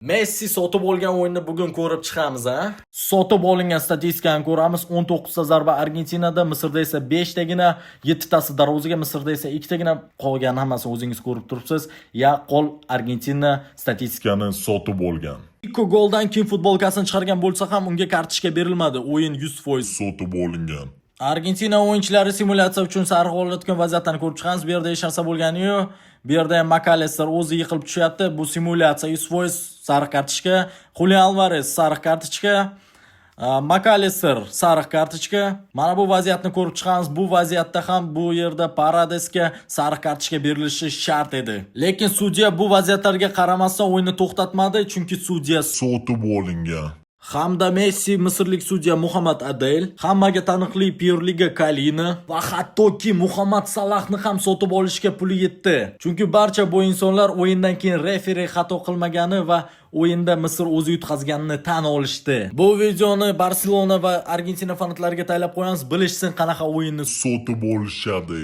Messi sotib olgan o'yinni bugun ko'rib chiqamiz, ha. Sotib olingan statistikani ko'ramiz. 19 ta zarba Argentinada, Misrda esa 5 tagina, 7 tasi darvozaga, Misrda esa 2 tagina, qolgan hammasini o'zingiz ko'rib turibsiz. Yaqqol Argentina statistikani sotib olgan. Ikki goldan keyin futbolkasini chiqargan bo'lsa ham unga kartochka berilmadi. O'yin 100% sotib olingan. Argentina o'yinchilari simulyatsiya uchun sariq olayotgan vaziyatlarni ko'rib chiqamiz. Bu yerda hech narsa bo'lgani-yu. Bu yerda ham McAllister o'zi yiqilib tushyapti. Bu simulyatsiya 100% sariq kartochka. Julian Alvarez sariq kartochka. McAllister sariq kartochka. Mana bu vaziyatni ko'rib chiqamiz. Bu vaziyatda ham bu yerda Paradesga sariq kartochka berilishi shart edi. Lekin sudya bu vaziyatlarga qaramasdan o'yinni to'xtatmadi, chunki sudya sotib olingan. Hamda Messi misrlik sudya Muhammad Adel, hammaga taniqli Pierliga Kalini va hattoki Muhammad Salahni ham sotib olishga puli yetdi. Chunki barcha bu insonlar o'yindan keyin referi xato qilmagani va o'yinda Misr o'zi yutqazganini tan olishdi. Bu videoni Barselona va Argentina fanatlariga taylab qo'yamiz, bilishsin qanaqa o'yinni sotib olishadi.